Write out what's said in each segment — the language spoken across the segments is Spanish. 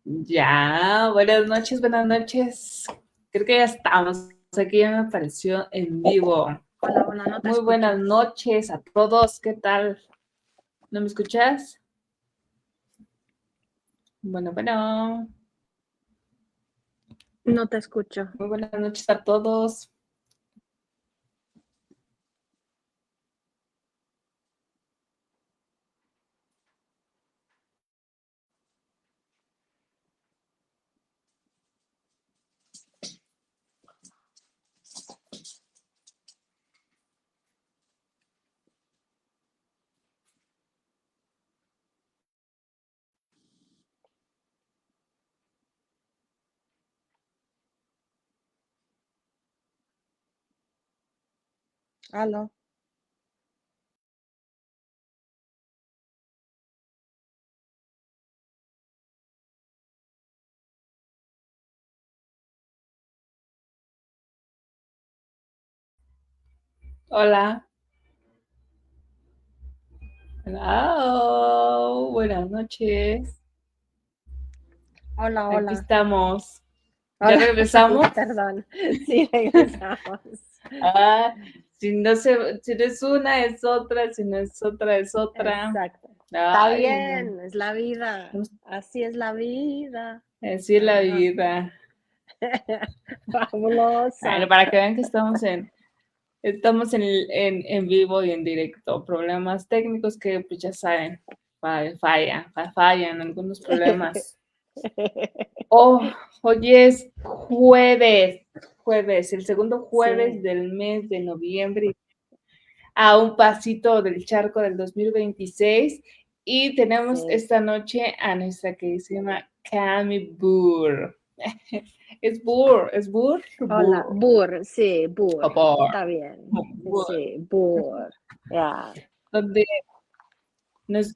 Ya, buenas noches, buenas noches. Creo que ya estamos. Aquí ya me apareció en vivo. Hola, hola, no te Muy escucho. buenas noches a todos. ¿Qué tal? ¿No me escuchas? Bueno. No te escucho. Muy buenas noches a todos. Aló. Hola. Hello. Buenas noches. Hola, Aquí hola. estamos. ¿Ya Hola. regresamos? Perdón. Sí, regresamos. Si no es una, es otra. Si no es otra, es otra. Exacto. Está Ay, no. bien, es la vida. Así es la vida. Así es la Ajá. vida. Fabulosa. Bueno, para que vean que estamos en vivo y en directo. Problemas técnicos que pues ya saben, fallan algunos problemas. Hoy es jueves, el segundo jueves Sí. del mes de noviembre, a un pasito del charco del 2026, y tenemos Sí. esta noche a nuestra queridísima Cami Burr. ¿Es Burr? Hola, Burr. Burr, sí, Burr. O Burr. Está bien. Burr. Sí, Burr. Ya. Donde nos,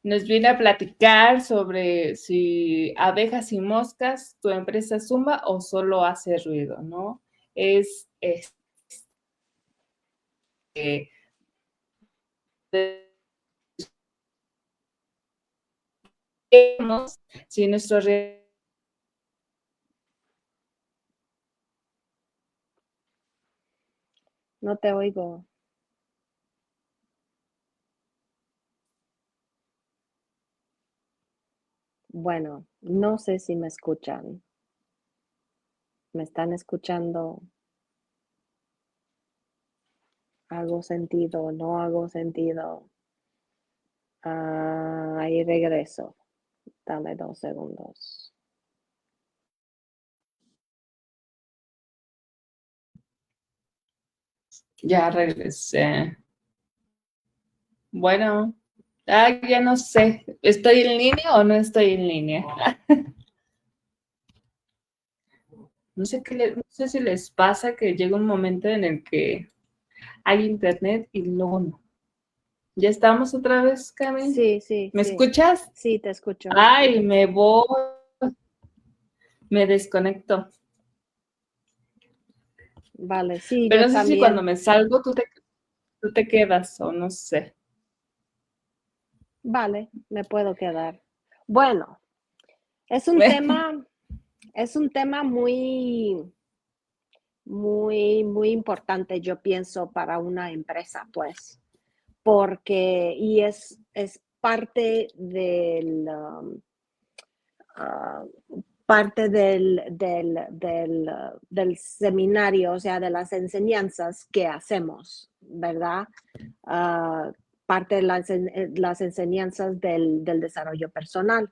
nos viene a platicar sobre si abejas y moscas, tu empresa zumba o solo hace ruido, ¿no? Es eh, si nuestro No te oigo. Bueno, no sé si me escuchan. ¿Me están escuchando? ¿Hago sentido? ¿No hago sentido? Ahí regreso. Dame 2 segundos. ya regresé. Bueno, ya no sé, ¿estoy en línea o no estoy en línea? No sé no sé si les pasa que llega un momento en el que hay internet y luego no. ¿Ya estamos otra vez, Cami? Sí, sí, ¿Me sí. escuchas? Sí, te escucho. Ay, me desconecto. Vale, sí, Pero yo no sé si cuando también. me salgo tú te quedas o no sé. Vale, me puedo quedar. Bueno, es un tema, es un tema muy, muy importante, yo pienso, para una empresa, pues, porque, y es parte ah, del seminario, o sea, de las enseñanzas que hacemos, ¿verdad? Ah, parte de las enseñanzas del desarrollo personal,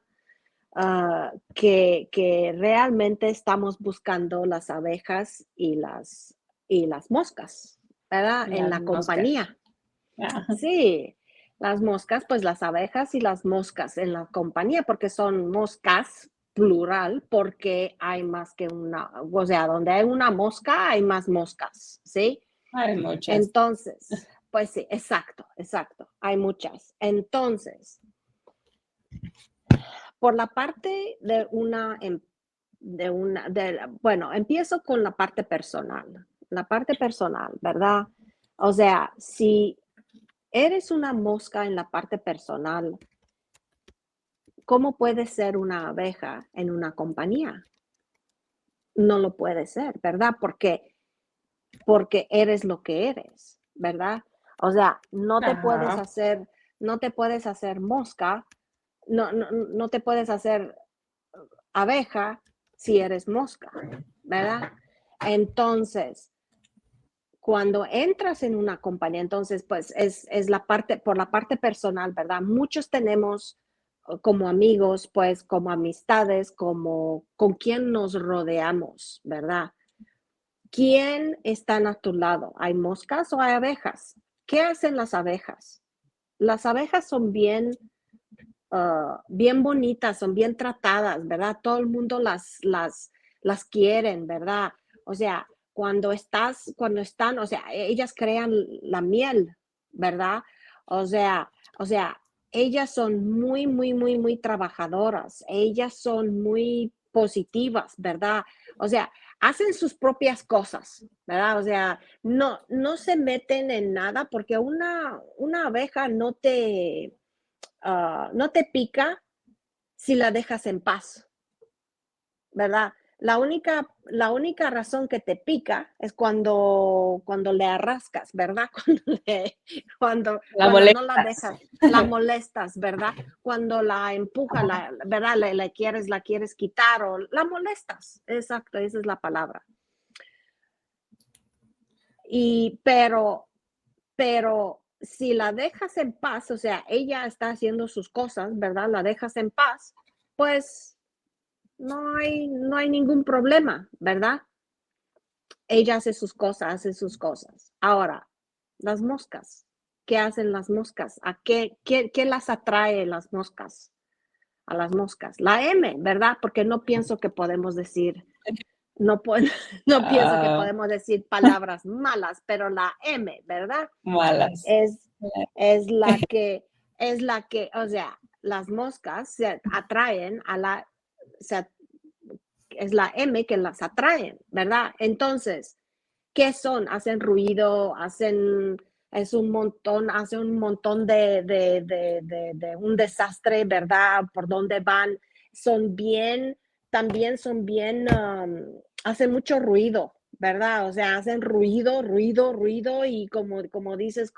que realmente estamos buscando las abejas y las moscas, ¿verdad? En Las la moscas. compañía. Ajá. Sí, las moscas, pues las abejas y las moscas en la compañía, porque son moscas, plural, porque hay más que una, o sea, donde hay una mosca, hay más moscas, ¿sí? Hay muchas. Entonces, pues sí, exacto, exacto, hay muchas. Entonces, por la parte bueno, empiezo con la parte personal, ¿verdad? O sea, si eres una mosca en la parte personal, ¿cómo puedes ser una abeja en una compañía? No lo puede ser, ¿verdad? Porque eres lo que eres, ¿verdad? O sea, Ajá. no te puedes hacer mosca, no te puedes hacer abeja si eres mosca, ¿verdad? Entonces, cuando entras en una compañía, entonces, pues es la parte, por la parte personal, ¿verdad? Muchos tenemos como amigos, pues como amistades, como con quien nos rodeamos, ¿verdad? ¿Quién están a tu lado? ¿Hay moscas o hay abejas? ¿Qué hacen las abejas? Las abejas son bien bonitas, son bien tratadas, ¿verdad? Todo el mundo las quieren, ¿verdad? O sea, cuando están, o sea, ellas crean la miel, ¿verdad? O sea, o sea, ellas son muy, muy, muy, muy trabajadoras, ellas son muy positivas, ¿verdad? O sea, hacen sus propias cosas, ¿verdad? O sea, no se meten en nada porque una abeja no te pica si la dejas en paz, ¿verdad? La única razón que te pica es cuando le arrascas, ¿verdad? Cuando, La cuando no la molestas. dejas, la molestas, ¿verdad? Cuando la empuja, ¿verdad? La quieres quitar o la molestas. Exacto, esa es la palabra. Pero si la dejas en paz, o sea, ella está haciendo sus cosas, ¿verdad? La dejas en paz, pues no hay ningún problema, ¿verdad? Ella hace sus cosas. Ahora, las moscas, ¿qué hacen las moscas? ¿Qué las atrae las moscas? A las moscas. La M, ¿verdad? Porque no pienso que podemos decir, no, no pienso que Ah, podemos decir palabras malas, pero la M, ¿verdad? malas. Es, es la que, o sea, las moscas se atraen es la M que las atraen, ¿verdad? Entonces, ¿qué son? Hacen ruido, hacen un montón de un desastre, ¿verdad? Por dónde van, son bien, también son bien, hacen mucho ruido, ¿verdad? O sea, hacen ruido, ruido, ruido y como dices,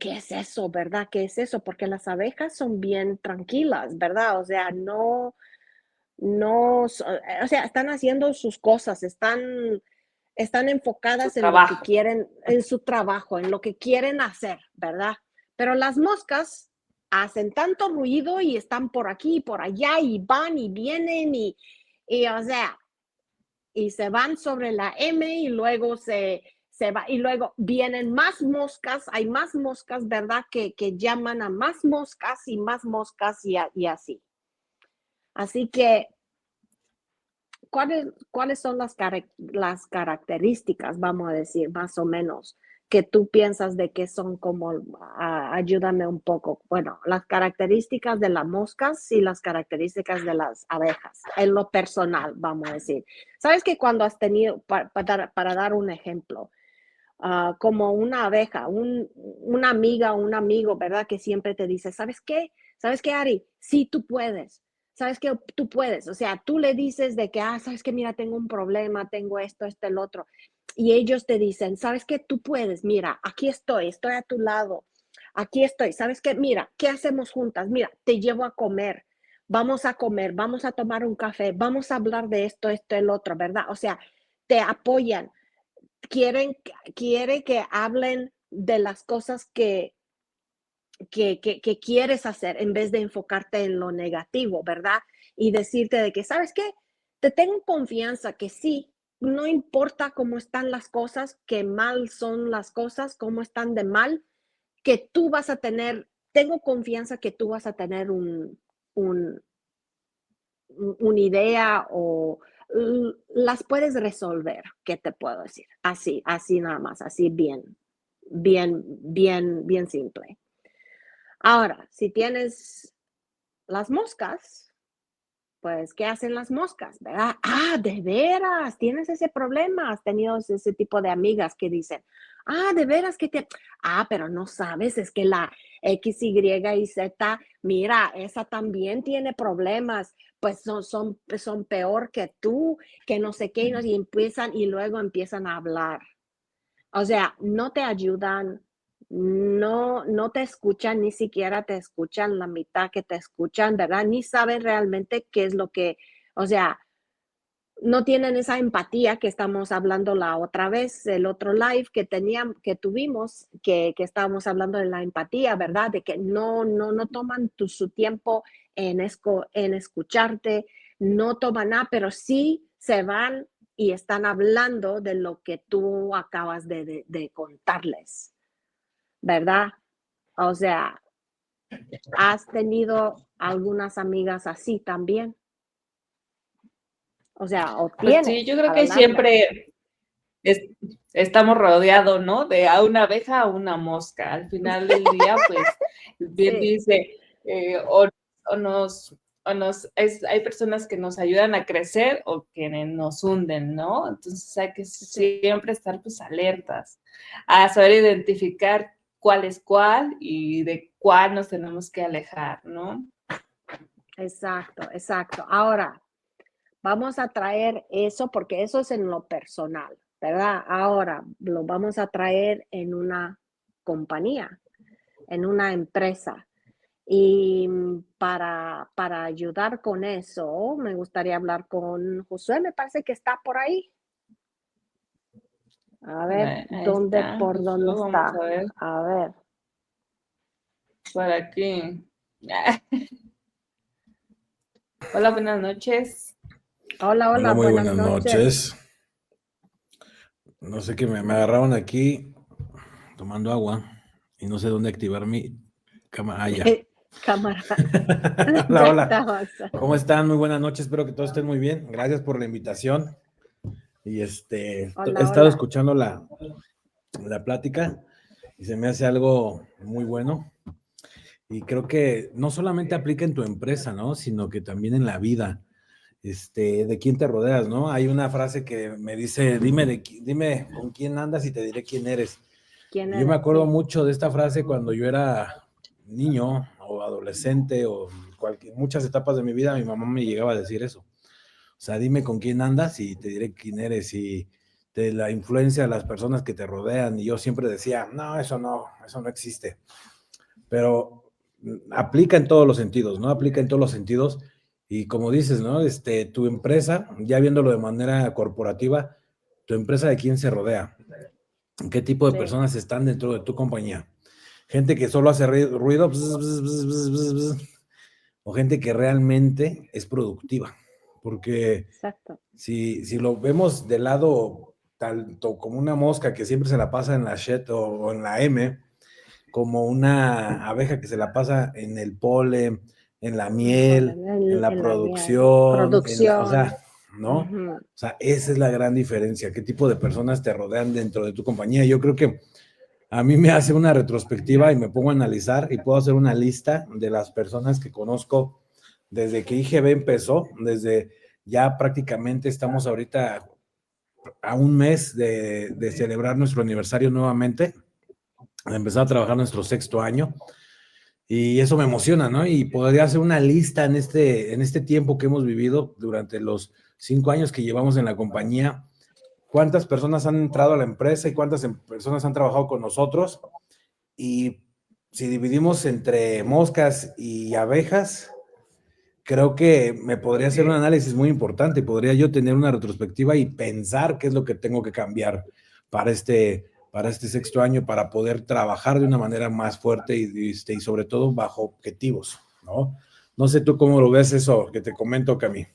¿qué es eso, verdad? ¿Qué es eso? Porque las abejas son bien tranquilas, ¿verdad? O sea, no, o sea, están haciendo sus cosas, están Su enfocadas en lo que trabajo. quieren, en su trabajo, en lo que quieren hacer, ¿verdad? Pero las moscas hacen tanto ruido y están por aquí y por allá y van y vienen o sea, y se van sobre la M y luego se va y luego vienen más moscas, hay más moscas, ¿verdad? Que llaman a más moscas y así. Así que ¿cuáles son las características, vamos a decir, más o menos, que tú piensas de que son como, ayúdame un poco? Bueno, las características de las moscas y las características de las abejas, en lo personal, vamos a decir. Sabes que cuando has tenido, para dar un ejemplo, como una abeja, una amiga o un amigo, ¿verdad? Que siempre te dice, ¿sabes qué? ¿Sabes qué, Ari? Sí, tú puedes. ¿Sabes qué? Tú puedes. O sea, tú le dices de que, ¿sabes qué? Mira, tengo un problema, tengo esto, el otro. Y ellos te dicen, ¿sabes qué? Tú puedes. Mira, aquí estoy a tu lado. Aquí estoy. ¿Sabes qué? Mira, ¿qué hacemos juntas? Mira, te llevo a comer, vamos a tomar un café, vamos a hablar de esto, el otro, ¿verdad? O sea, te apoyan quieren, quiere que hablen de las cosas que quieres hacer en vez de enfocarte en lo negativo, ¿verdad? Y decirte de que, ¿sabes qué? Te tengo confianza que sí, no importa cómo están las cosas, qué mal son las cosas, cómo están de mal, que tú vas a tener, tengo confianza que tú vas a tener un, una idea o las puedes resolver, ¿qué te puedo decir? Así nada más, así bien, bien, bien, bien simple. Ahora, si tienes las moscas, pues, ¿qué hacen las moscas, verdad? Ah, de veras, tienes ese problema. Has tenido ese tipo de amigas que dicen, ah, de veras que te, ah, pero no sabes, es que la X, Y y Z, mira, esa también tiene problemas, pues son peor que tú, que no sé qué, y empiezan, y luego empiezan a hablar. O sea, no te ayudan, no te escuchan, ni siquiera te escuchan la mitad que te escuchan, ¿verdad? Ni saben realmente qué es lo que, o sea, no tienen esa empatía que estamos hablando la otra vez, el otro live que tuvimos, que estábamos hablando de la empatía, ¿verdad? De que no toman su tiempo en escucharte, no toman nada, pero sí se van y están hablando de lo que tú acabas de contarles, ¿verdad? O sea, ¿has tenido algunas amigas así también? O sea, o Pues sí, tienes yo creo a la que larga. siempre estamos rodeados, ¿no? De a una abeja a una mosca. Al final del día, pues, bien Sí, dice, o nos, hay personas que nos ayudan a crecer o que nos hunden, ¿no? Entonces hay que sí. siempre estar, pues, alertas, a saber identificar cuál es cuál y de cuál nos tenemos que alejar, ¿no? Exacto, exacto. Ahora, vamos a traer eso porque eso es en lo personal, ¿verdad? Ahora lo vamos a traer en una compañía, en una empresa. Y para ayudar con eso, me gustaría hablar con Josué, me parece que está por ahí. A ver, Ahí está, por pues, dónde vamos a está? ver A ver. por aquí. Hola, buenas noches. Hola, Hola, hola, muy buenas buenas noches. noches. No sé qué me agarraron aquí tomando agua y no sé dónde activar mi cámara. Ah, ya. Cámara, Hola, ya hola. estabas. ¿Cómo están? Muy buenas noches. Espero que todos estén muy bien. Gracias por la invitación. Y he Hola, estado hola. escuchando la plática y se me hace algo muy bueno. Y creo que no solamente aplica en tu empresa, ¿no? Sino que también en la vida. De quién te rodeas, ¿no? Hay una frase que me dice, dime con quién andas y te diré quién eres. ¿Quién Y yo me eres? acuerdo Sí. mucho de esta frase cuando yo era niño o adolescente o muchas etapas de mi vida, mi mamá me llegaba a decir eso. O sea, dime con quién andas y te diré quién eres y de la influencia de las personas que te rodean. Y yo siempre decía, no, eso no existe. Pero aplica en todos los sentidos, ¿no? Aplica en todos los sentidos. Y como dices, ¿no? Tu empresa, ya viéndolo de manera corporativa, tu empresa de quién se rodea, qué tipo de Sí, personas están dentro de tu compañía. Gente que solo hace ruido, o gente que realmente es productiva. Porque exacto. si lo vemos de lado, tanto como una mosca que siempre se la pasa en la shed o en la M, como una abeja que se la pasa en el polen, en la El miel, polen, en la en la miel. producción, o Producción. sea, ¿no? Ujú. O sea, esa es la gran diferencia, qué tipo de personas te rodean dentro de tu compañía. Yo creo que a mí me hace una retrospectiva y me pongo a analizar y puedo hacer una lista de las personas que conozco desde que IGB empezó, desde ya prácticamente estamos ahorita a un mes de celebrar nuestro aniversario nuevamente, de empezar a trabajar nuestro sexto año. Y eso me emociona, ¿no? Y podría hacer una lista en este tiempo que hemos vivido durante los 5 años que llevamos en la compañía, cuántas personas han entrado a la empresa y cuántas personas han trabajado con nosotros. Y si dividimos entre moscas y abejas, creo que me podría hacer un análisis muy importante y podría yo tener una retrospectiva y pensar qué es lo que tengo que cambiar para este sexto año para poder trabajar de una manera más fuerte y sobre todo bajo objetivos, ¿no? No sé tú cómo lo ves eso que te comento, Cami.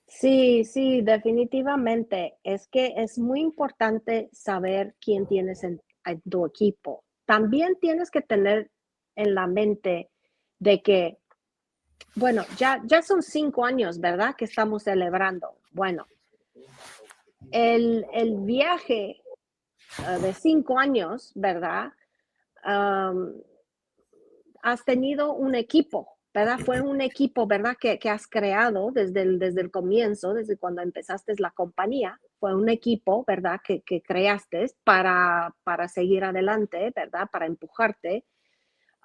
Sí, sí, definitivamente. Es que es muy importante saber quién tienes en tu equipo. También tienes que tener en la mente de que, bueno, ya son 5 años, ¿verdad? Que estamos celebrando. Bueno, el viaje de 5 años, ¿verdad? Am, has tenido un equipo, ¿verdad? Fue un equipo, ¿verdad? Que has creado desde el comienzo, desde cuando empezaste la compañía. Fue un equipo, ¿verdad? Que creaste para seguir adelante, ¿verdad? Para empujarte.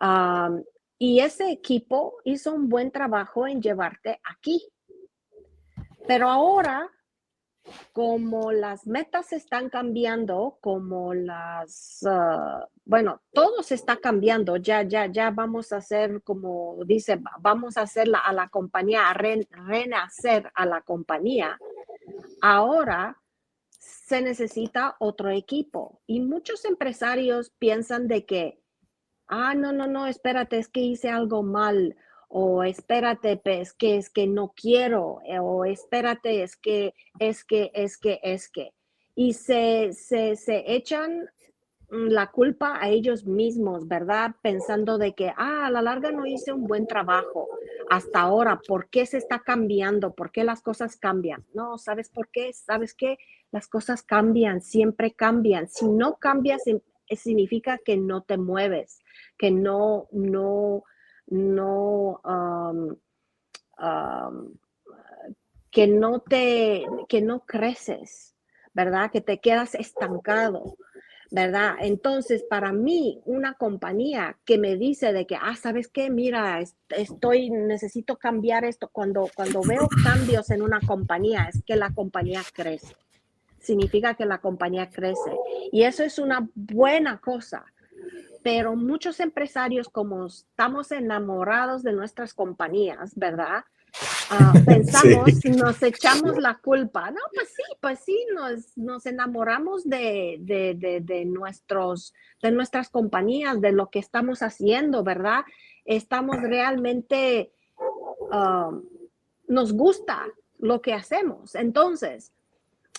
Um, y ese equipo hizo un buen trabajo en llevarte aquí. Pero ahora, como las metas están cambiando, como bueno, todo se está cambiando, ya vamos a hacer, como dice, vamos a hacer a la compañía, renacer a la compañía. Ahora se necesita otro equipo y muchos empresarios piensan de que, no, espérate, es que hice algo mal, o espérate, es que no quiero, o espérate, es que, y se echan la culpa a ellos mismos, ¿verdad? Pensando de que, a la larga no hice un buen trabajo hasta ahora, ¿por qué se está cambiando? ¿Por qué las cosas cambian? No, ¿sabes por qué? ¿Sabes qué? Las cosas cambian, siempre cambian. Si no cambias, significa que no te mueves, que no, que no creces, ¿verdad? Que te quedas estancado, ¿verdad? Entonces, para mí, una compañía que me dice de que, ¿sabes qué? Mira, necesito cambiar esto. Cuando veo cambios en una compañía, es que la compañía crece. Significa que la compañía crece. Y eso es una buena cosa. Pero muchos empresarios, como estamos enamorados de nuestras compañías, ¿verdad? Pensamos, sí, nos echamos la culpa. No, pues sí, nos enamoramos de nuestras compañías, de lo que estamos haciendo, ¿verdad? Estamos realmente, nos gusta lo que hacemos. Entonces,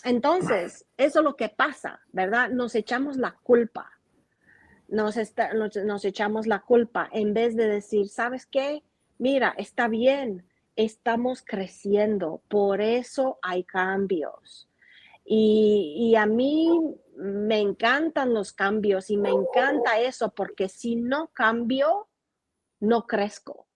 eso es lo que pasa, ¿verdad? Nos echamos la culpa. Nos echamos la culpa en vez de decir, ¿sabes qué? Mira, está bien, estamos creciendo, por eso hay cambios. Y a mí me encantan los cambios y me encanta eso, porque si no cambio, no crezco.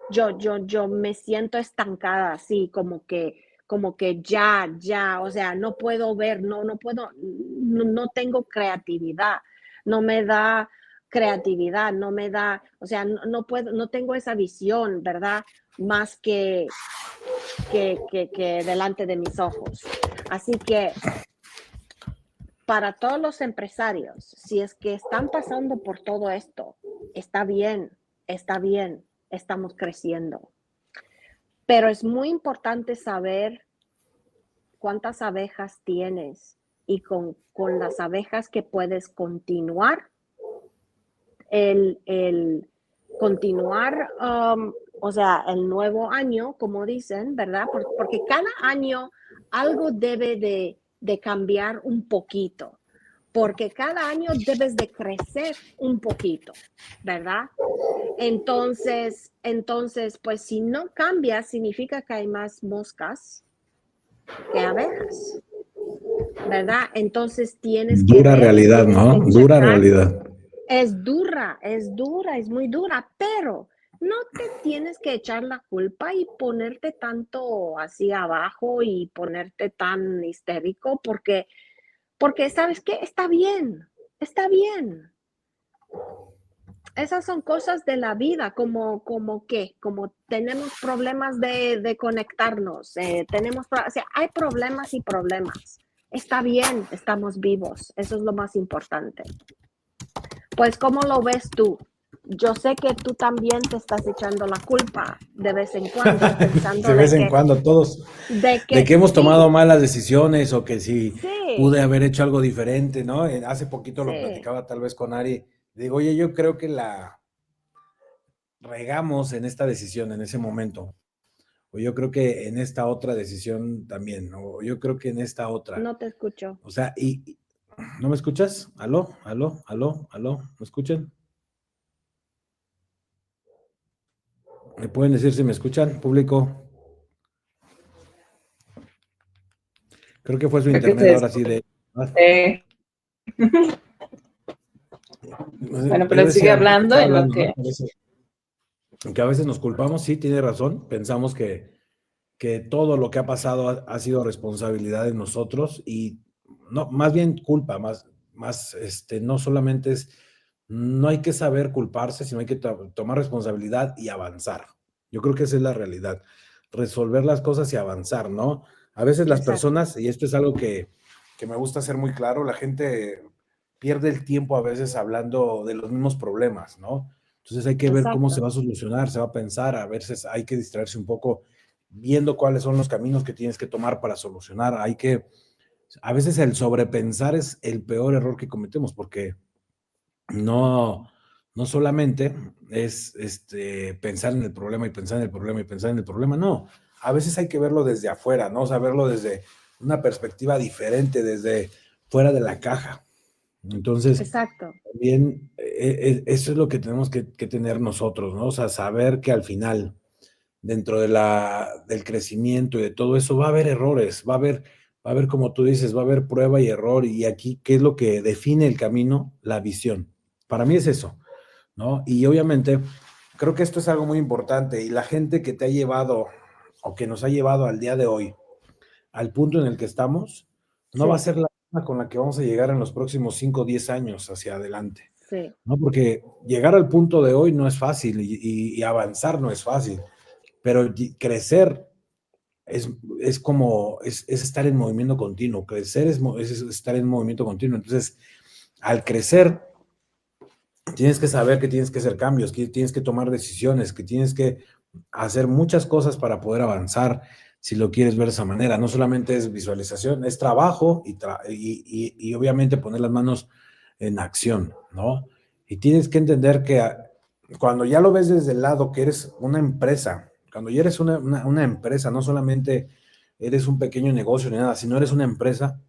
Yo me siento estancada, así como que ya, o sea, no puedo ver, no puedo, no tengo creatividad, no me da creatividad, no me da, o sea, no puedo, no tengo esa visión, ¿verdad? Más que delante de mis ojos. Así que para todos los empresarios, si es que están pasando por todo esto, está bien, estamos creciendo. Pero es muy importante saber cuántas abejas tienes y con las abejas que puedes continuar, continuar, o sea, el nuevo año, como dicen, ¿verdad? Porque cada año algo debe de cambiar un poquito, porque cada año debes de crecer un poquito, ¿verdad? Entonces, pues si no cambias, significa que hay más moscas que abejas, ¿verdad? Entonces tienes que dura realidad, ¿no? Dura realidad. Es dura, es muy dura, pero no te tienes que echar la culpa y ponerte tanto así abajo y ponerte tan histérico porque ¿sabes qué? Está bien. Esas son cosas de la vida, como tenemos problemas de conectarnos, o sea, hay problemas y problemas. Está bien, estamos vivos, eso es lo más importante. Pues, ¿cómo lo ves tú? Yo sé que tú también te estás echando la culpa de vez en cuando, pensando de vez en cuando, todos, de que hemos tomado malas decisiones o que si pude haber hecho algo diferente, ¿no? Hace poquito lo platicaba tal vez con Ari, digo, oye, yo creo que la regamos en esta decisión en ese momento, o yo creo que en esta otra decisión también, o yo creo que en esta otra. No te escucho. O sea, ¿no me escuchas? ¿Aló? ¿Me escuchan? ¿Me pueden decir si me escuchan, público? Creo que fue su internet ahora sí de... Bueno, pero sigue hablando en lo que... que a veces nos culpamos, sí, tiene razón, pensamos que todo lo que ha pasado ha sido responsabilidad de nosotros y no, más bien culpa, no solamente es, no hay que saber culparse, sino hay que tomar responsabilidad y avanzar. Yo creo que esa es la realidad, resolver las cosas y avanzar, ¿no? A veces las Exacto. personas, y esto es algo que me gusta hacer muy claro, la gente pierde el tiempo a veces hablando de los mismos problemas, ¿no? Entonces hay que ver cómo se Exacto. va a solucionar, se va a pensar, a veces hay que distraerse un poco viendo cuáles son los caminos que tienes que tomar para solucionar. A veces el sobrepensar es el peor error que cometemos porque no, no solamente es pensar en el problema y pensar en el problema y pensar en el problema, no. A veces hay que verlo desde afuera, ¿no? O sea, verlo desde una perspectiva diferente, desde fuera de la caja. Entonces, Exacto. también eso es lo que tenemos que tener nosotros, ¿no? O sea, saber que al final, dentro del crecimiento y de todo eso, va a haber errores, va a haber, como tú dices, va a haber prueba y error, y aquí, ¿qué es lo que define el camino? La visión. Para mí es eso, ¿no? Y obviamente, creo que esto es algo muy importante, y la gente que te ha llevado, o que nos ha llevado al día de hoy, al punto en el que estamos, no va a Sí, ser la misma con la que vamos a llegar en los próximos 5 o 10 años hacia adelante, sí. ¿no? Porque llegar al punto de hoy no es fácil y avanzar no es fácil, pero crecer es como, es estar en movimiento continuo. Crecer es estar en movimiento continuo. Entonces, al crecer, tienes que saber que tienes que hacer cambios, que tienes que tomar decisiones, que tienes que hacer muchas cosas para poder avanzar, si lo quieres ver de esa manera. No solamente es visualización, es trabajo y obviamente poner las manos en acción, ¿no? Y tienes que entender que cuando ya lo ves desde el lado que eres una empresa, cuando ya eres una empresa, no solamente eres un pequeño negocio ni nada, sino eres una empresa,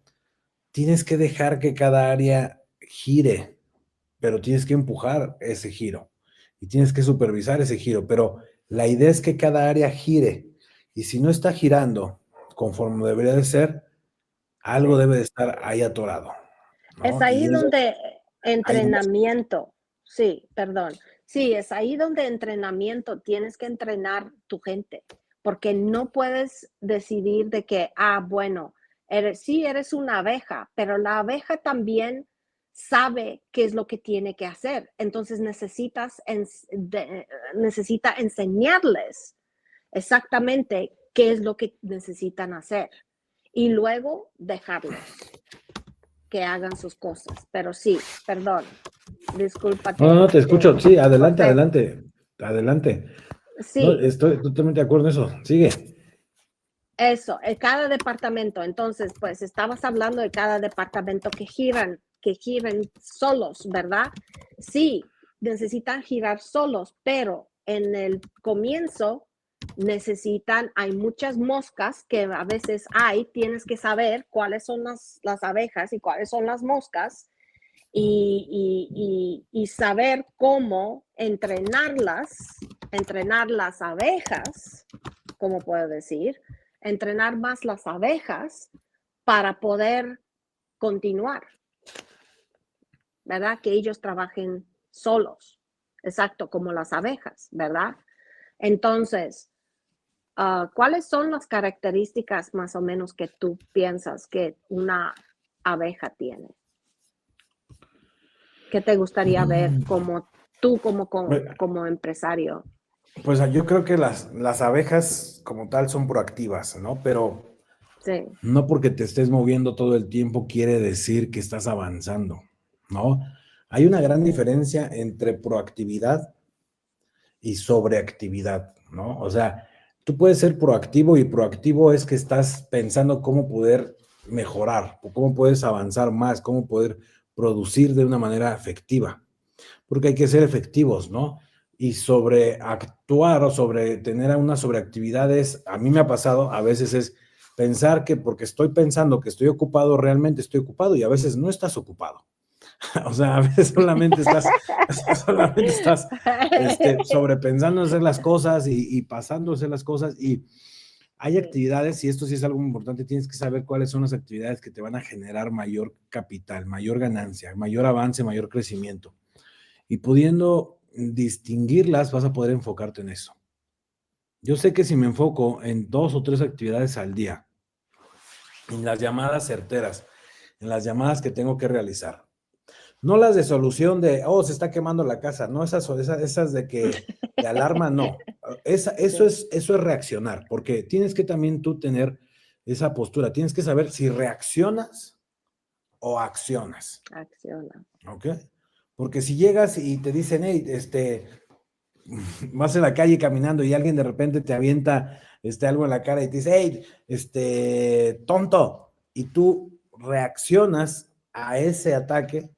tienes que dejar que cada área gire, pero tienes que empujar ese giro y tienes que supervisar ese giro, pero la idea es que cada área gire, y si no está girando conforme debería de ser, algo Sí. debe de estar ahí atorado, Es ¿no? ahí Y eso, donde ahí donde... entrenamiento, sí, perdón. Sí, es ahí donde entrenamiento tienes que entrenar tu gente, porque no puedes decidir de que, bueno, sí eres una abeja, pero la abeja también sabe qué es lo que tiene que hacer. Entonces necesita enseñarles exactamente qué es lo que necesitan hacer y luego dejarlos que hagan sus cosas. Pero sí, perdón, disculpa No, no, no, que te escucho, sí, te adelante, corté. adelante, adelante. No, Sí, estoy totalmente de acuerdo en eso, sigue. eso, cada departamento. Entonces, pues estabas hablando de cada departamento que giren solos, ¿verdad? Sí, necesitan girar solos, pero en el comienzo hay muchas moscas que a veces tienes que saber cuáles son las abejas y cuáles son las moscas y saber cómo entrenar las abejas, como puedo decir, entrenar más las abejas para poder continuar, ¿verdad? Que ellos trabajen solos, exacto, como las abejas, ¿verdad? Entonces, ¿cuáles son las características más o menos que tú piensas que una abeja tiene? ¿Qué te gustaría ver como tú, como empresario? Pues yo creo que las abejas como tal son proactivas, ¿no? Pero Sí, no porque te estés moviendo todo el tiempo quiere decir que estás avanzando, ¿no? Hay una gran diferencia entre proactividad y sobreactividad, ¿no? O sea, tú puedes ser proactivo, y proactivo es que estás pensando cómo poder mejorar, o cómo puedes avanzar más, cómo poder producir de una manera efectiva, porque hay que ser efectivos, ¿no? Y sobreactuar o sobre tener una sobreactividad a mí me ha pasado, a veces es pensar que porque estoy pensando que estoy ocupado, realmente estoy ocupado, y a veces no estás ocupado. O sea, a veces solamente estás sobrepensando en hacer las cosas y pasando a hacer las cosas. Y hay sí, actividades, y esto sí es algo muy importante, tienes que saber cuáles son las actividades que te van a generar mayor capital, mayor ganancia, mayor avance, mayor crecimiento. Y pudiendo distinguirlas, vas a poder enfocarte en eso. Yo sé que si me enfoco en 2 o 3 actividades al día, en las llamadas certeras, en las llamadas que tengo que realizar, no las de solución de, se está quemando la casa, no esas de que de alarma, no. Eso es reaccionar, porque tienes que también tú tener esa postura, tienes que saber si reaccionas o accionas. Acciona. ¿Ok? Porque si llegas y te dicen, hey, vas en la calle caminando y alguien de repente te avienta algo en la cara y te dice, hey, tonto, y tú reaccionas a ese ataque,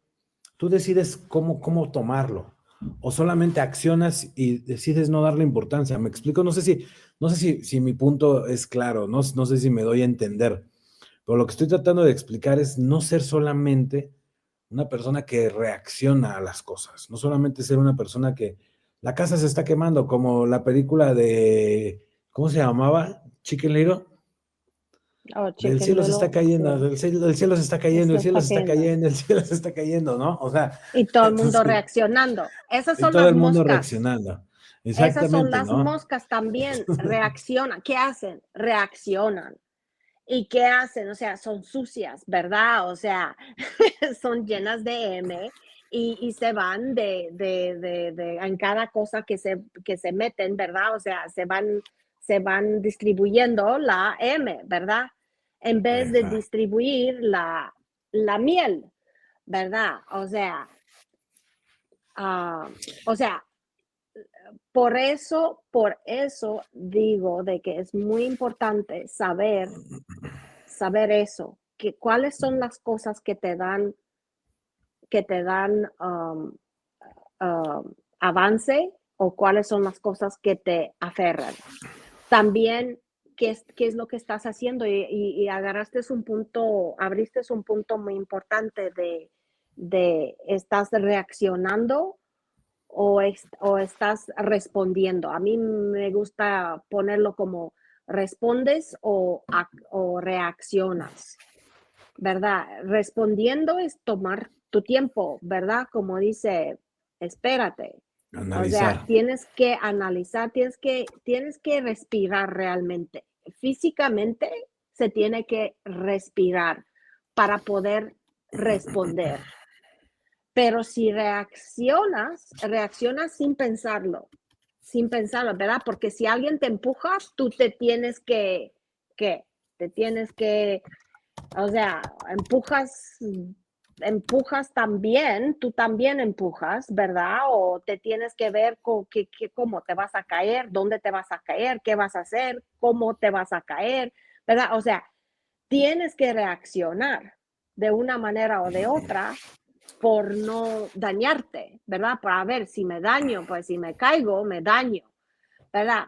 tú decides cómo tomarlo, o solamente accionas y decides no darle importancia. ¿Me explico? No sé si mi punto es claro, no sé si me doy a entender, pero lo que estoy tratando de explicar es no ser solamente una persona que reacciona a las cosas, no solamente ser una persona que la casa se está quemando, como la película de, ¿cómo se llamaba? Chicken Little. Del cielo se está cayendo, del cielo se está cayendo, el cielo se está cayendo, el cielo se está cayendo, ¿no? O sea, y todo el mundo reaccionando. Esas y son todo las el mundo moscas. reaccionando. Esas son Exactamente, las ¿no? moscas también, reaccionan. ¿Qué hacen? Reaccionan. ¿Y qué hacen? O sea, son sucias, ¿verdad? O sea, son llenas de M y se van en cada cosa que se meten, ¿verdad? O sea, se van distribuyendo la M, ¿verdad? En vez de Ajá. distribuir la miel, ¿verdad? O sea, por eso digo de que es muy importante saber eso, que cuáles son las cosas que te dan avance o cuáles son las cosas que te aferran. También, qué es lo que estás haciendo y abriste un punto muy importante de ¿estás reaccionando o estás respondiendo? A mí me gusta ponerlo como respondes o reaccionas, ¿verdad? Respondiendo es tomar tu tiempo, ¿verdad? Como dice, espérate. O sea, Analizar. tienes que analizar, tienes que respirar realmente. Físicamente se tiene que respirar para poder responder. Pero si reaccionas sin pensarlo, ¿verdad? Porque si alguien te empuja, tú te tienes que, ¿qué? Te tienes que, o sea, empujas también, tú también empujas, ¿verdad? O te tienes que ver cómo te vas a caer, dónde te vas a caer, qué vas a hacer, cómo te vas a caer, ¿verdad? O sea, tienes que reaccionar de una manera o de otra por no dañarte, ¿verdad? Para ver si me daño, pues si me caigo, me daño, ¿verdad?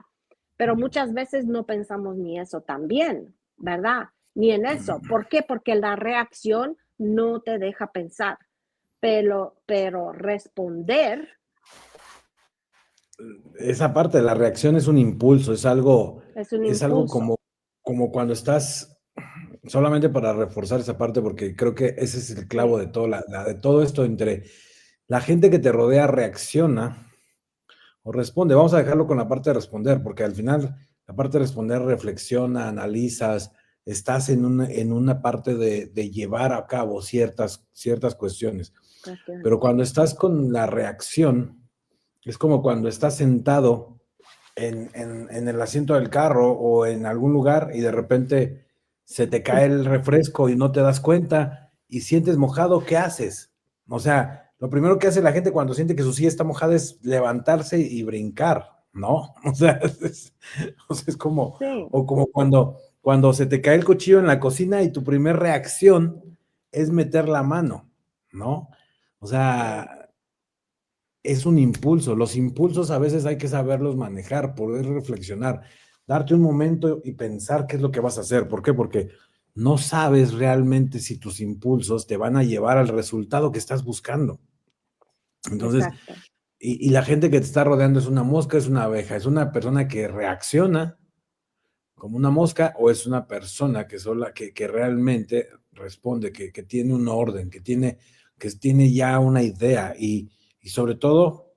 Pero muchas veces no pensamos ni eso también, ¿verdad? Ni en eso. ¿Por qué? Porque la reacción no te deja pensar, pero responder. Esa parte de la reacción es un impulso, es algo Es un impulso. como cuando estás, solamente para reforzar esa parte, porque creo que ese es el clavo Sí. de todo, de todo esto, entre la gente que te rodea reacciona o responde. Vamos a dejarlo con la parte de responder, porque al final la parte de responder reflexiona, analizas, estás en una parte de llevar a cabo ciertas cuestiones. Pero cuando estás con la reacción, es como cuando estás sentado en el asiento del carro o en algún lugar y de repente se te cae el refresco y no te das cuenta y sientes mojado, ¿qué haces? O sea, lo primero que hace la gente cuando siente que su silla está mojada es levantarse y brincar, ¿no? O sea, es como, Sí. o como cuando se te cae el cuchillo en la cocina y tu primera reacción es meter la mano, ¿no? O sea, es un impulso. Los impulsos a veces hay que saberlos manejar, poder reflexionar, darte un momento y pensar qué es lo que vas a hacer. ¿Por qué? Porque no sabes realmente si tus impulsos te van a llevar al resultado que estás buscando. Entonces, Exacto. y la gente que te está rodeando es una mosca, es una abeja, es una persona que reacciona como una mosca o es una persona que realmente responde, que tiene un orden, que tiene ya una idea y sobre todo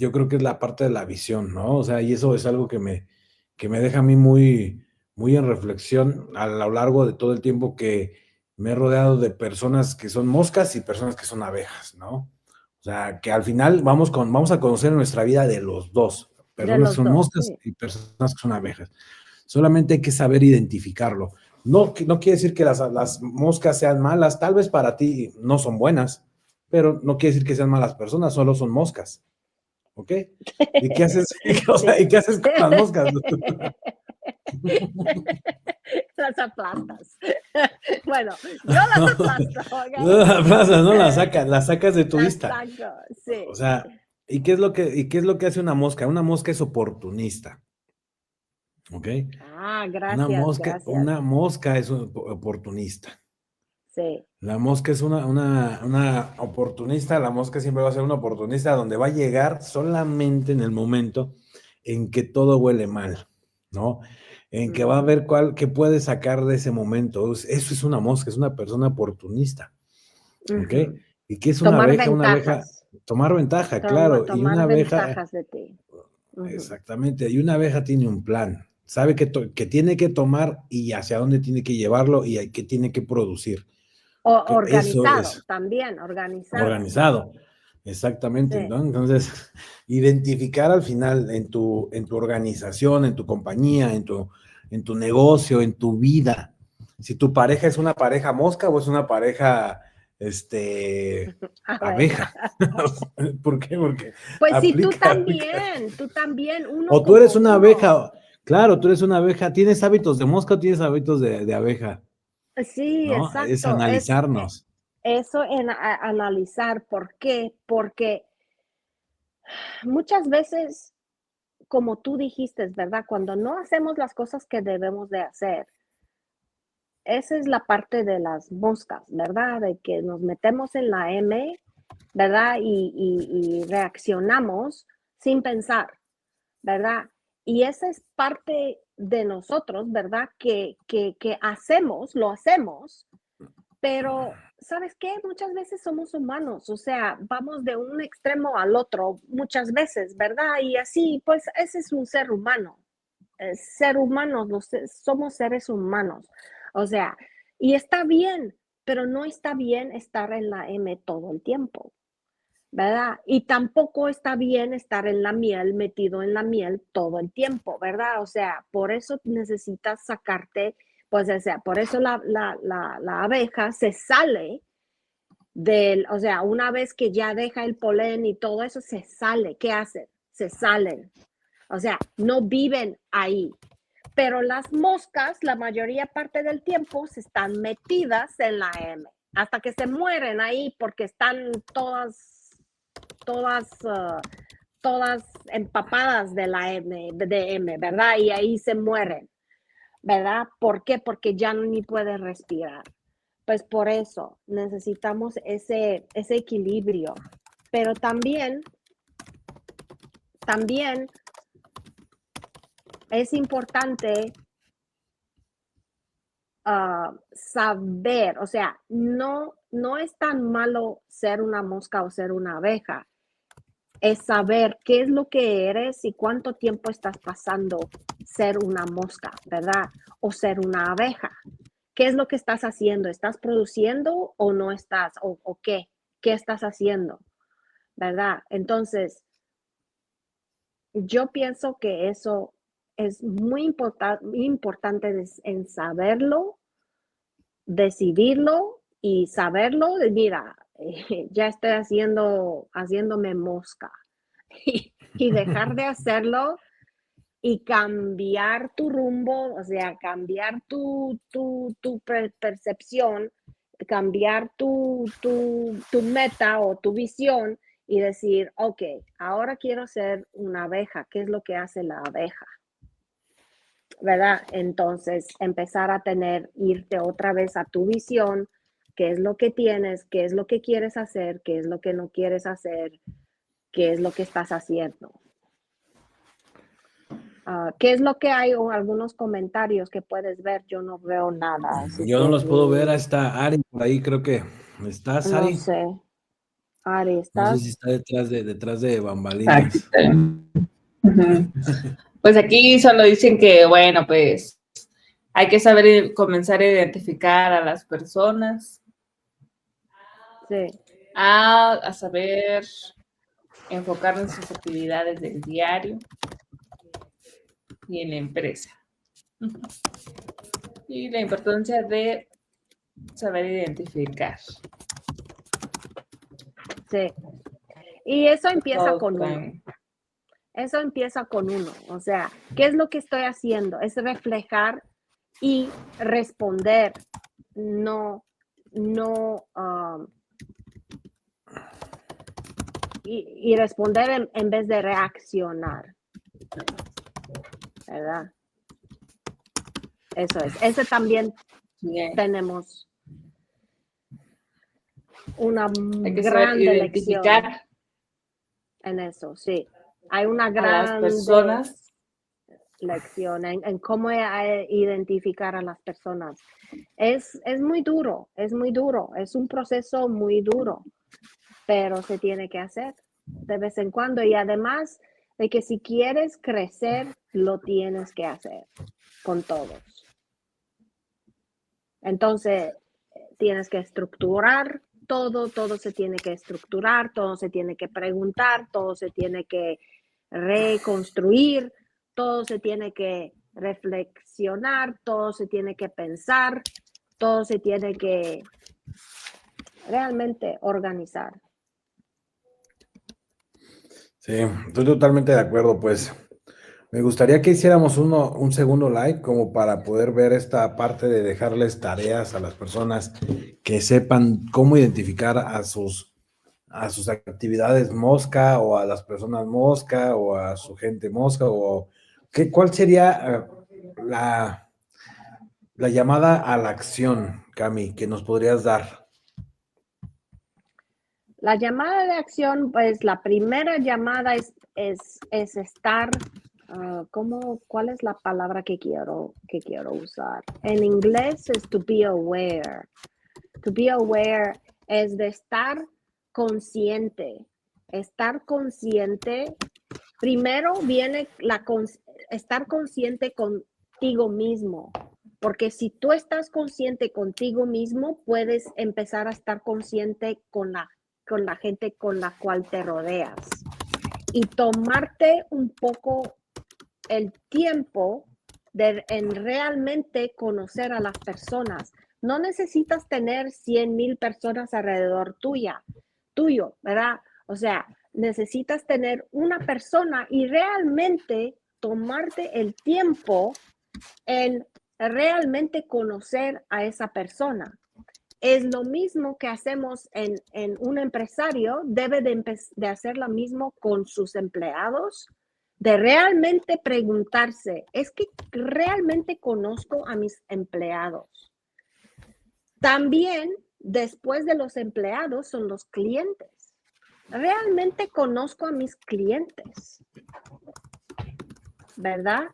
yo creo que es la parte de la visión, ¿no? O sea, y eso es algo que me deja a mí muy, muy en reflexión a lo largo de todo el tiempo que me he rodeado de personas que son moscas y personas que son abejas, ¿no? O sea, que al final vamos a conocer nuestra vida de los dos, De personas que los son dos, moscas sí. y personas que son abejas. Solamente hay que saber identificarlo. No quiere decir que las moscas sean malas, tal vez para ti no son buenas, pero no quiere decir que sean malas personas, solo son moscas, ¿ok? ¿Y qué haces? O sea, Sí. ¿y qué haces con las moscas? Las aplastas. Bueno, yo las aplasto, ¿ok? No las aplastas, no las sacas de tu Las vista. saco, O sí. sea, ¿y qué es lo que hace una mosca? Una mosca es oportunista, ¿ok? Ah, gracias. Una mosca es oportunista. Sí. La mosca es una oportunista, la mosca siempre va a ser una oportunista donde va a llegar solamente en el momento en que todo huele mal, ¿no? En que va a ver qué puede sacar de ese momento. Eso es una mosca, es una persona oportunista, ¿ok? ¿Y qué es una Tomar abeja? Una abeja, ventajas. tomar ventaja, claro, y Tomar una abeja, ventajas de ti. exactamente, y una abeja tiene un plan, sabe que tiene que tomar y hacia dónde tiene que llevarlo y qué tiene que producir. Eso Organizado, es también, organizado. organizado, exactamente, Sí. ¿no? Entonces, identificar al final en tu organización, en tu compañía, en tu negocio, en tu vida, si tu pareja es una pareja mosca o es una pareja, Abeja. abeja. ¿Por qué? Porque Pues sí, aplica. tú también, uno O tú eres como una uno. abeja, claro, tú eres una abeja, ¿tienes hábitos de mosca o tienes hábitos de abeja? Sí, ¿No? Es exacto. analizarnos. Eso en analizar. ¿Por qué? Porque muchas veces, como tú dijiste, ¿verdad? Cuando no hacemos las cosas que debemos de hacer, esa es la parte de las moscas, ¿verdad? De que nos metemos en la M, ¿verdad? Y reaccionamos sin pensar, ¿verdad? Y esa es parte de nosotros, ¿verdad? Que hacemos, lo hacemos, pero ¿sabes qué? Muchas veces somos humanos, o sea, vamos de un extremo al otro muchas veces, ¿verdad? Y así, pues ese es un ser humano. Ser humanos, somos seres humanos. O sea, y está bien, pero no está bien estar en la M todo el tiempo, ¿verdad? Y tampoco está bien estar en la miel, metido en la miel todo el tiempo, ¿verdad? O sea, por eso necesitas sacarte, pues, o sea, por eso la abeja se sale o sea, una vez que ya deja el polen y todo eso, se sale. ¿Qué hacen? Se salen. O sea, no viven ahí. Pero las moscas, la mayoría parte del tiempo, se están metidas en la M, hasta que se mueren ahí porque están todas empapadas de la M, ¿verdad? Y ahí se mueren, ¿verdad? ¿Por qué? Porque ya ni puede respirar. Pues por eso necesitamos ese equilibrio. Pero también es importante saber, o sea, no es tan malo ser una mosca o ser una abeja, es saber qué es lo que eres y cuánto tiempo estás pasando ser una mosca, ¿verdad? O ser una abeja. ¿Qué es lo que estás haciendo? ¿Estás produciendo o no estás? ¿O qué? ¿Qué estás haciendo? ¿Verdad? Entonces, yo pienso que eso es muy importante en saberlo, decidirlo y saberlo, mira, ya estoy haciéndome mosca y dejar de hacerlo y cambiar tu rumbo, o sea, cambiar tu percepción, cambiar tu meta o tu visión y decir, ok, ahora quiero ser una abeja, ¿qué es lo que hace la abeja? ¿Verdad? Entonces, empezar a irte otra vez a tu visión, qué es lo que tienes, qué es lo que quieres hacer, qué es lo que no quieres hacer, qué es lo que estás haciendo. ¿Qué es lo que hay? O algunos comentarios que puedes ver, yo no veo nada, así Yo que no los puedo ver, a esta Ari por ahí, creo que está no Sari. sé. No sé Aristas. si está detrás de Aquí bambalinas. está bien. Ujú. Pues aquí solo dicen que, bueno, pues hay que saber comenzar a identificar a las personas, Sí, a saber enfocar en sus actividades del diario y en la empresa. Y la importancia de saber identificar. sí. Y eso empieza Todos con uno. traen. Eso empieza con uno. O sea, ¿qué es lo que estoy haciendo? Es reflejar y responder, no, y responder en vez de reaccionar, ¿verdad? Eso es. Ese también Bien. tenemos una Hay que saber grande lección identificar en eso, sí. Hay una a las grande personas. lección en cómo identificar a las personas. Es muy duro, es un proceso muy duro, pero se tiene que hacer de vez en cuando. Y además de que si quieres crecer, lo tienes que hacer con todos. Entonces, tienes que estructurar todo se tiene que estructurar, todo se tiene que preguntar, todo se tiene que reconstruir, todo se tiene que reflexionar, todo se tiene que pensar, todo se tiene que realmente organizar. Sí, estoy totalmente de acuerdo, pues. Me gustaría que hiciéramos un segundo live como para poder ver esta parte de dejarles tareas a las personas que sepan cómo identificar a sus actividades mosca o a las personas mosca o a su gente mosca o ¿cuál sería la llamada a la acción, Cami, que nos podrías dar? La llamada de acción, pues la primera llamada es estar, ¿cuál es la palabra que quiero usar? En inglés es to be aware. To be aware es de estar consciente. Estar consciente, primero viene estar consciente contigo mismo. Porque si tú estás consciente contigo mismo, puedes empezar a estar consciente con la gente con la cual te rodeas. Y tomarte un poco el tiempo en realmente conocer a las personas. No necesitas tener 100,000 personas alrededor tuyo, ¿verdad? O sea, necesitas tener una persona y realmente tomarte el tiempo en realmente conocer a esa persona. Es lo mismo que hacemos en un empresario, debe de hacer lo mismo con sus empleados, de realmente preguntarse, ¿es que realmente conozco a mis empleados? También, después de los empleados, son los clientes. ¿Realmente conozco a mis clientes? ¿Verdad?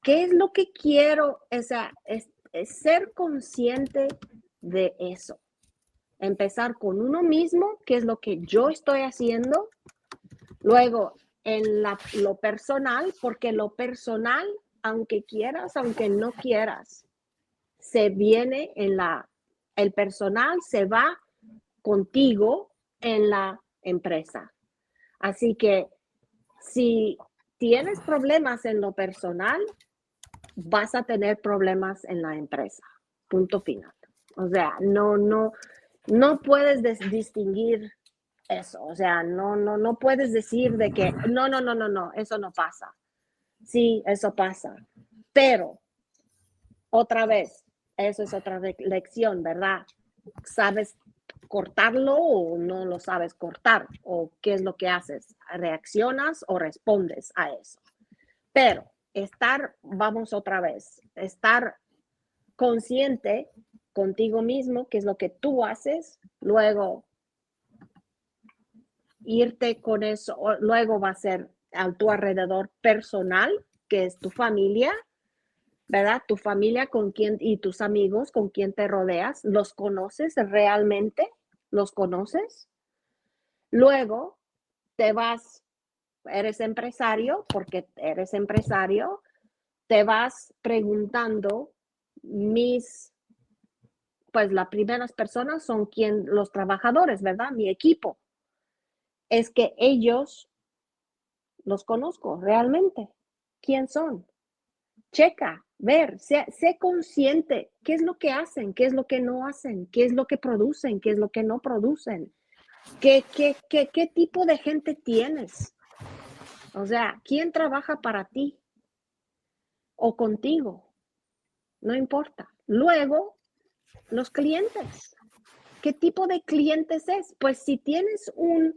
¿Qué es lo que quiero? O sea, es ser consciente de eso. Empezar con uno mismo, qué es lo que yo estoy haciendo. Luego, en lo personal, porque lo personal, aunque quieras, aunque no quieras, se viene el personal se va contigo en la empresa. Así que si tienes problemas en lo personal, vas a tener problemas en la empresa. Punto final. O sea, no puedes distinguir eso. O sea, no puedes decir de que no, eso no pasa. Sí, eso pasa. Pero, otra vez, eso es otra lección, ¿verdad? ¿Sabes cortarlo o no lo sabes cortar? ¿O qué es lo que haces? ¿Reaccionas o respondes a eso? Pero vamos otra vez, estar consciente contigo mismo, qué es lo que tú haces, luego irte con eso, luego va a ser a tu alrededor personal, que es tu familia, ¿verdad? Tu familia y tus amigos con quien te rodeas, ¿los conoces realmente? ¿Los conoces? Luego te vas, eres empresario, porque eres empresario, te vas preguntando pues las primeras personas son los trabajadores, ¿verdad? Mi equipo. Es que ellos los conozco realmente. ¿Quién son? Checa, ver, sé consciente. ¿Qué es lo que hacen? ¿Qué es lo que no hacen? ¿Qué es lo que producen? ¿Qué es lo que no producen? ¿Qué tipo de gente tienes? O sea, ¿quién trabaja para ti o contigo? No importa. Luego, los clientes. ¿Qué tipo de clientes es? Pues si tienes un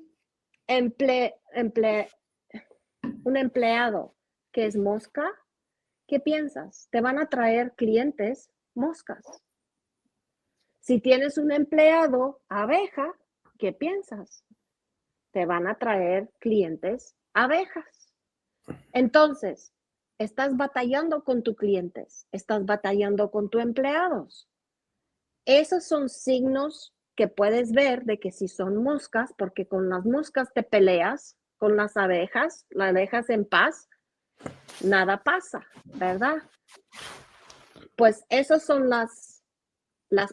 empleado que es mosca, ¿qué piensas? Te van a traer clientes moscas. Si tienes un empleado abeja, ¿qué piensas? Te van a traer clientes abejas. Entonces, estás batallando con tus clientes, estás batallando con tus empleados. Esos son signos que puedes ver de que si son moscas, porque con las moscas te peleas, con las abejas en paz, nada pasa, ¿verdad? Pues esas son las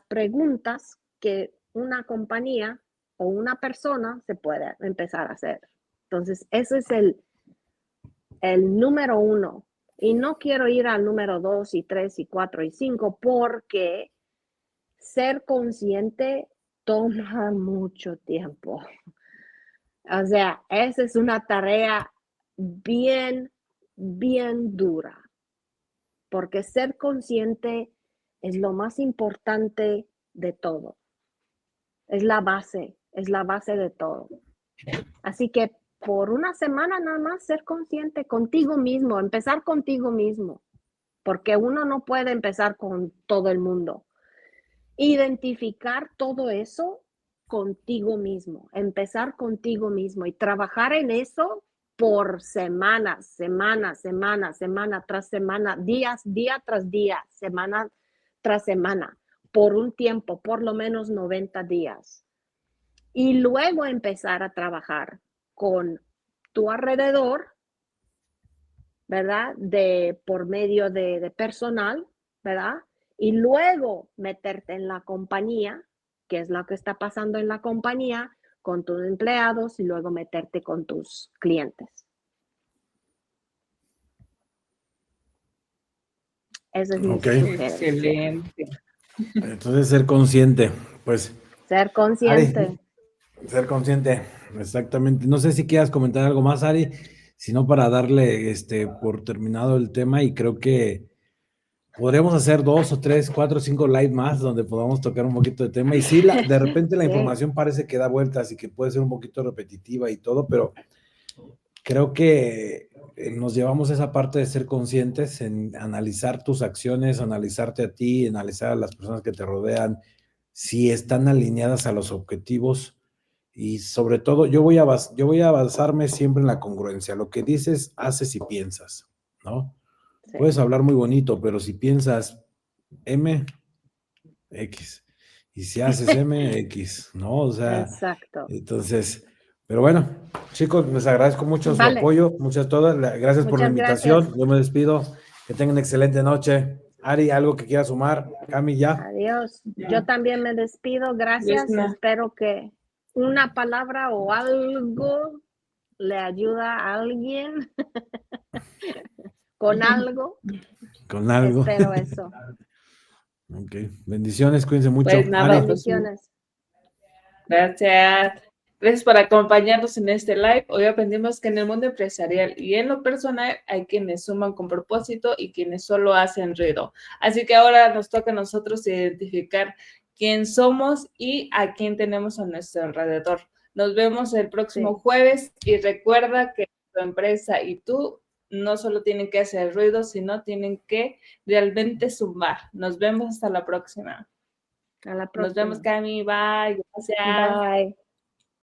preguntas que una compañía o una persona se puede empezar a hacer. Entonces, ese es el número 1. Y no quiero ir al número 2 y 3 y 4 y 5 porque ser consciente toma mucho tiempo. O sea, esa es una tarea bien, bien dura. Porque ser consciente es lo más importante de todo. Es la base de todo. Así que por una semana nada más ser consciente contigo mismo, empezar contigo mismo, porque uno no puede empezar con todo el mundo. Identificar todo eso contigo mismo, empezar contigo mismo y trabajar en eso por semanas, semana tras semana, día tras día, semana tras semana, por un tiempo, por lo menos 90 días. Y luego empezar a trabajar con tu alrededor, ¿verdad? Por medio de personal, ¿verdad? Y luego meterte en la compañía, que es lo que está pasando en la compañía, con tus empleados y luego meterte con tus clientes. Ese es mi sugerencia. Excelente. Entonces, ser consciente, pues. Ser consciente. Ari, ser consciente, exactamente. No sé si quieras comentar algo más, Ari, sino para darle por terminado el tema, y creo que podríamos hacer 2 o 3, 4, 5 live más donde podamos tocar un poquito de tema. Y sí, de repente la información parece que da vueltas y que puede ser un poquito repetitiva y todo, pero creo que nos llevamos esa parte de ser conscientes en analizar tus acciones, analizarte a ti, analizar a las personas que te rodean, si están alineadas a los objetivos. Y sobre todo, yo voy a basarme siempre en la congruencia. Lo que dices, haces y piensas, ¿no? Sí. Puedes hablar muy bonito, pero si piensas M, X. Y si haces M, X, ¿no? O sea, exacto. Entonces, pero bueno, chicos, les agradezco mucho su apoyo, muchas gracias por la invitación. Gracias. Yo me despido, que tengan excelente noche. Ari, ¿algo que quiera sumar? Cami, ya. Adiós. Yo también me despido, gracias. Espero que una palabra o algo le ayuda a alguien con algo. Con algo. Espero eso. Ok, bendiciones, cuídense mucho. Pues nada, bendiciones. Gracias. Gracias por acompañarnos en este live. Hoy aprendimos que en el mundo empresarial y en lo personal hay quienes suman con propósito y quienes solo hacen ruido. Así que ahora nos toca a nosotros identificar quién somos y a quién tenemos a nuestro alrededor. Nos vemos el próximo jueves y recuerda que tu empresa y tú no solo tienen que hacer ruido, sino tienen que realmente sumar. Nos vemos hasta la próxima. A la próxima. Nos vemos, Cami. Bye. Gracias. Bye.